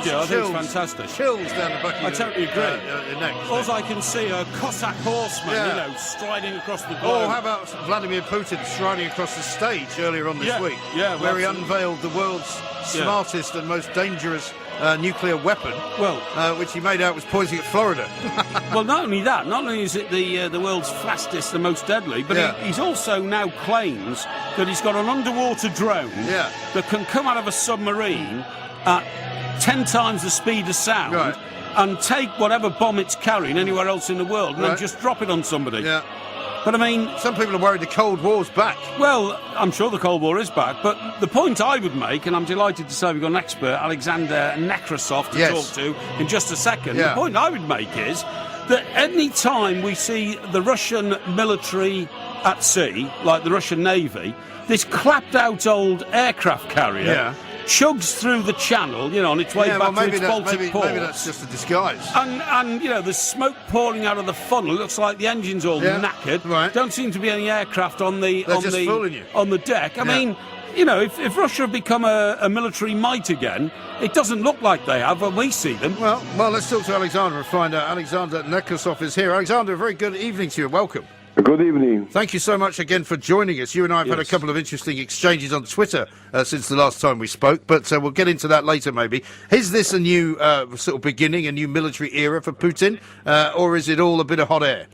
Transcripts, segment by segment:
idea. I think it's fantastic. Chills down the back of I totally agree. your neck. All I can see are Cossack horsemen, striding across the globe. Oh, how about Vladimir Putin striding across the stage earlier on this week? Yeah, where he unveiled the world's smartest and most dangerous nuclear weapon, which he made out was pointing at Florida. Well, not only that, not only is it the world's fastest and most deadly, but he's also now claims that he's got an underwater drone that can come out of a submarine at 10 times the speed of sound and take whatever bomb it's carrying anywhere else in the world and then just drop it on somebody. Yeah. But I mean, some people are worried the Cold War's back. Well, I'm sure the Cold War is back, but the point I would make, and I'm delighted to say we've got an expert, Alexander Nekrasov, to talk to in just a second. The point I would make is that any time we see the Russian military at sea, like the Russian Navy, this clapped-out old aircraft carrier chugs through the channel, on its way back to its Baltic ports. Maybe that's just a disguise. And there's smoke pouring out of the funnel. It looks like the engine's all knackered. Right. Don't seem to be any aircraft on the deck. I mean, if Russia have become a military might again, it doesn't look like they have when we see them. Well, let's talk to Alexander and find out. Alexander Nekrasov is here. Alexander, a very good evening to you. Welcome. Good evening. Thank you so much again for joining us. You and I have had a couple of interesting exchanges on Twitter since the last time we spoke, but we'll get into that later maybe. Is this a new sort of beginning, a new military era for Putin, or is it all a bit of hot air?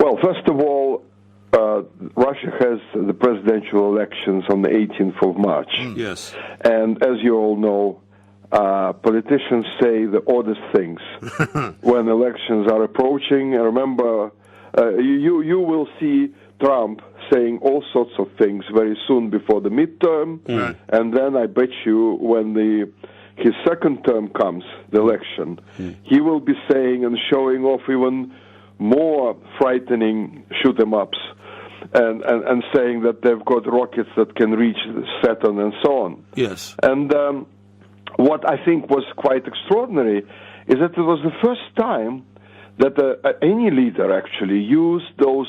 Well, first of all, Russia has the presidential elections on the 18th of March. Yes. And as you all know, politicians say the oddest things when elections are approaching. And remember, you will see Trump saying all sorts of things very soon before the midterm, and then I bet you when his second term comes, the election, he will be saying and showing off even more frightening shoot-em-ups, and saying that they've got rockets that can reach Saturn and so on. Yes. And what I think was quite extraordinary is that it was the first time that any leader actually used those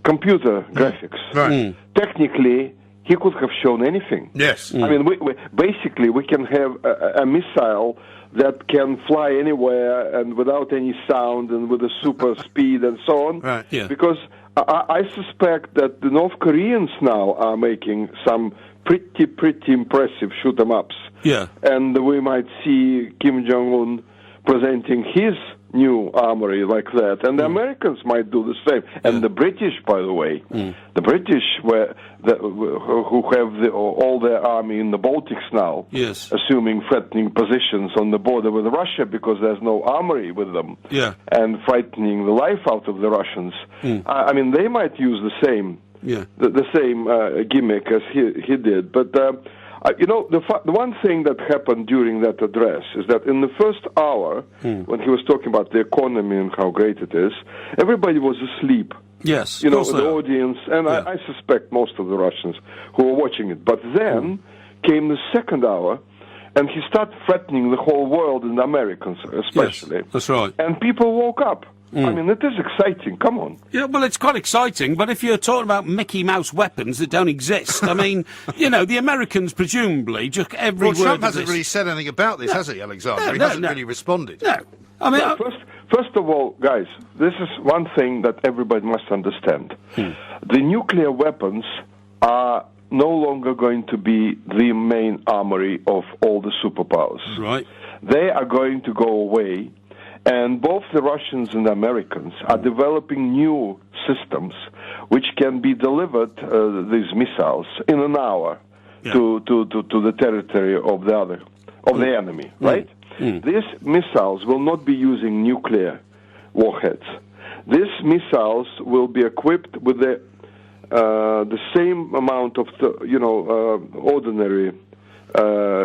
computer graphics. Right. Technically, he could have shown anything. Yes. I mean, basically, we can have a missile that can fly anywhere and without any sound and with a super speed and so on. Right. Yeah. Because I suspect that the North Koreans now are making some pretty impressive shoot-em-ups. Yeah. And we might see Kim Jong-un presenting his new armory like that, and the Americans might do the same, and the British, by the way, the British who have all their army in the Baltics now, assuming threatening positions on the border with Russia because there's no armory with them, and frightening the life out of the Russians. I mean, they might use the same, the same gimmick as he did, but. The one thing that happened during that address is that in the first hour, when he was talking about the economy and how great it is, everybody was asleep. Yes, the audience, and I suspect most of the Russians who were watching it. But then came the second hour, and he started threatening the whole world and the Americans especially. Yes, that's right. And people woke up. I mean, it is exciting. Come on. Yeah, well, it's quite exciting, but if you're talking about Mickey Mouse weapons that don't exist, I mean, the Americans presumably just every word Trump of hasn't really said anything about this, has he, Alexander? He hasn't really responded. No. I mean, first of all, guys, this is one thing that everybody must understand. The nuclear weapons are no longer going to be the main armory of all the superpowers. Right. They are going to go away. And both the Russians and the Americans are developing new systems which can be delivered, these missiles, in an hour to the territory of the enemy, right? These missiles will not be using nuclear warheads. These missiles will be equipped with the same amount of ordinary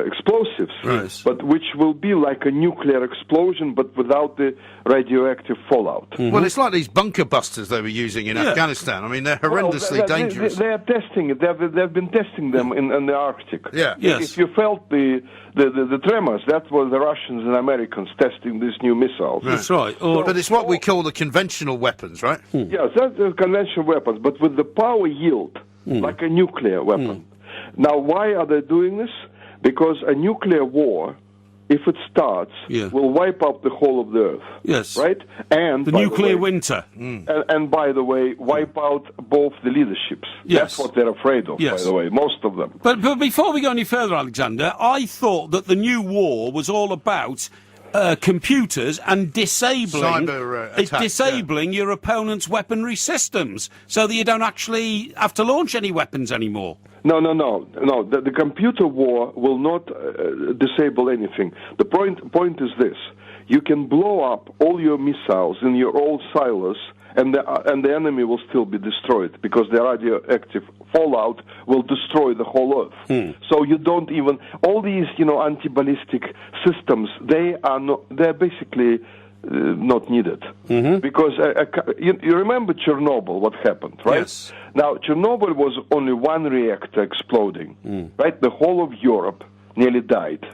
explosives, but which will be like a nuclear explosion, but without the radioactive fallout. Well, it's like these bunker busters they were using in Afghanistan. I mean, they're horrendously dangerous. They are testing it. They've been testing them in the Arctic. Yeah. Yes. If you felt the tremors, that was the Russians and Americans testing these new missiles. That's right. But it's what we call the conventional weapons, right? Yes, that's the conventional weapons, but with the power yield, like a nuclear weapon. Now, why are they doing this? Because a nuclear war, if it starts, will wipe out the whole of the Earth. Yes. Right? And the nuclear winter. And by the way, wipe out both the leaderships. Yes. That's what they're afraid of, by the way, most of them. But before we go any further, Alexander, I thought that the new war was all about computers and disabling your opponent's weaponry systems so that you don't actually have to launch any weapons anymore. No. The computer war will not disable anything. The point is this. You can blow up all your missiles in your old silos, and the enemy will still be destroyed because the radioactive fallout will destroy the whole Earth. So you don't even... All these, anti-ballistic systems, they're basically not needed. Because you remember Chernobyl, what happened, right? Yes. Now, Chernobyl was only one reactor exploding, right? The whole of Europe nearly died,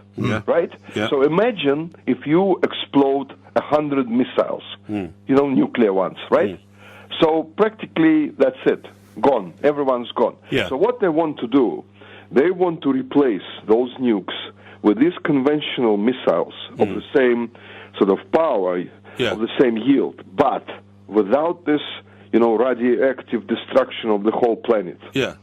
right? Yeah. So imagine if you explode 100 missiles, nuclear ones, right? So practically that's it, gone. Everyone's gone. Yeah. So what they want to do, they want to replace those nukes with these conventional missiles of the same sort of power, of the same yield, but without this, radioactive destruction of the whole planet. Yeah.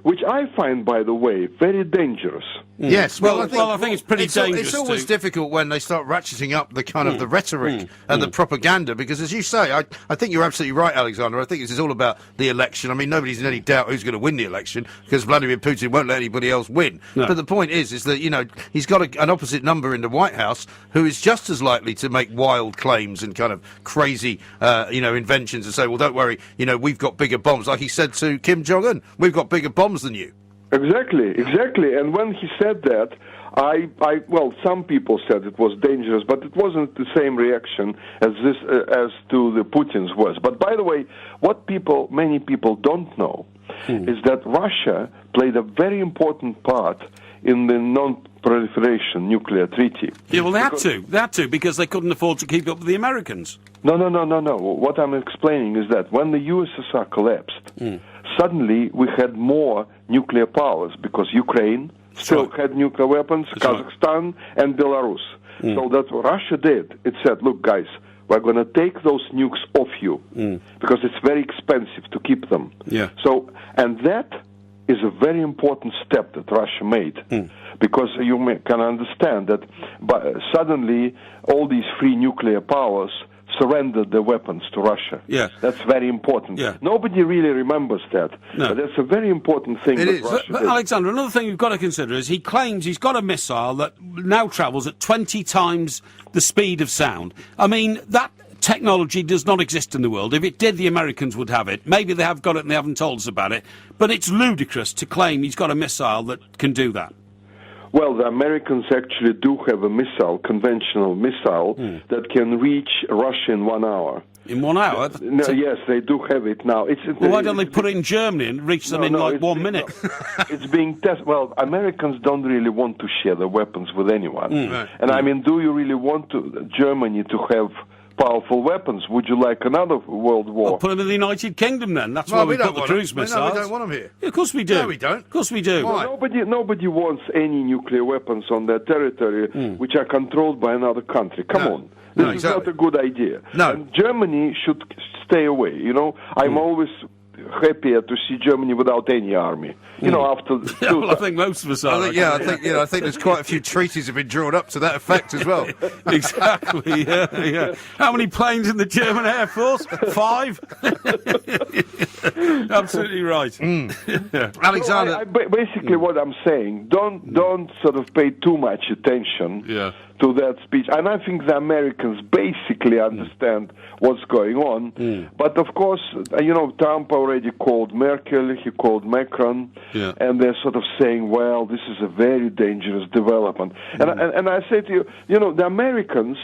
Which I find, by the way, very dangerous. Yes, well, I think it's pretty dangerous. It's always difficult when they start ratcheting up the kind of the rhetoric and the propaganda, because as you say, I think you're absolutely right, Alexander. I think this is all about the election. I mean, nobody's in any doubt who's going to win the election, because Vladimir Putin won't let anybody else win. No. But the point is that, he's got an opposite number in the White House who is just as likely to make wild claims and kind of crazy, inventions and say, well, don't worry, we've got bigger bombs. Like he said to Kim Jong-un, we've got bigger bombs than you. Exactly. And when he said that, some people said it was dangerous, but it wasn't the same reaction as to the Putin's was. But by the way, what many people don't know is that Russia played a very important part in the non-proliferation nuclear treaty. Yeah, well, they had to, because they couldn't afford to keep up with the Americans. No. What I'm explaining is that when the USSR collapsed, suddenly we had more nuclear powers because Ukraine still had nuclear weapons, Kazakhstan and Belarus. So that's what Russia did. It said, look, guys, we're going to take those nukes off you because it's very expensive to keep them. Yeah. So, and that is a very important step that Russia made, because you can understand that suddenly all these free nuclear powers surrendered their weapons to Russia. Yeah. That's very important. Yeah. Nobody really remembers that. No. But that's a very important thing. But Alexander, another thing you've got to consider is he claims he's got a missile that now travels at 20 times the speed of sound. I mean, that technology does not exist in the world. If it did, the Americans would have it. Maybe they have got it and they haven't told us about it. But it's ludicrous to claim he's got a missile that can do that. Well, the Americans actually do have a missile, conventional missile, that can reach Russia in 1 hour. In 1 hour? Yes, they do have it now. Why don't they put it in Germany and reach them in 1 minute? It's being tested. Well, Americans don't really want to share their weapons with anyone. And I mean, do you really want Germany to have powerful weapons? Would you like another world war? Well, put them in the United Kingdom then. That's where we put the cruise missiles. No, we don't want them here. Yeah, of course we do. No, we don't. Of course we do. Well, nobody wants any nuclear weapons on their territory which are controlled by another country. Come on. This is not a good idea. No. And Germany should stay away. I'm always happier to see Germany without any army. After. I think most of us are. I think there's quite a few treaties have been drawn up to that effect as well. Exactly. Yeah. How many planes in the German Air Force? 5. Absolutely right. Alexander, basically, what I'm saying, don't sort of pay too much attention to that speech. And I think the Americans basically understand what's going on. But of course, Trump already called Merkel, he called Macron, and they're sort of saying, well, this is a very dangerous development. And I say to you, the Americans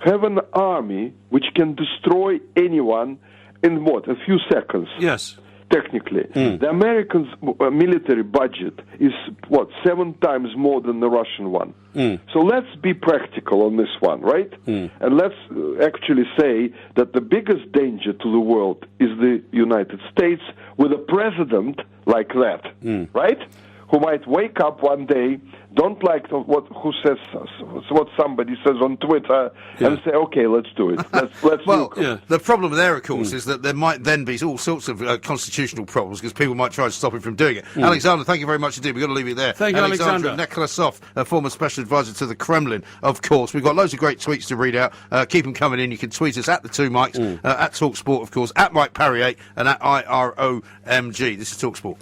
have an army which can destroy anyone in a few seconds. Yes. Technically. The Americans' military budget is, 7 times more than the Russian one. So let's be practical on this one, right? And let's actually say that the biggest danger to the world is the United States with a president like that, right? who might wake up one day, don't like what somebody says on Twitter, and say, okay, let's do it. Let's the problem there, of course, is that there might then be all sorts of constitutional problems because people might try to stop him from doing it. Alexander, thank you very much indeed. We've got to leave it there. Thank you, Alexander. Nekrasov, a former special advisor to the Kremlin, of course. We've got loads of great tweets to read out. Keep them coming in. You can tweet us at the two Mikes, at talkSPORT, of course, at Mike Parry 8 and at IROMG. This is talkSPORT.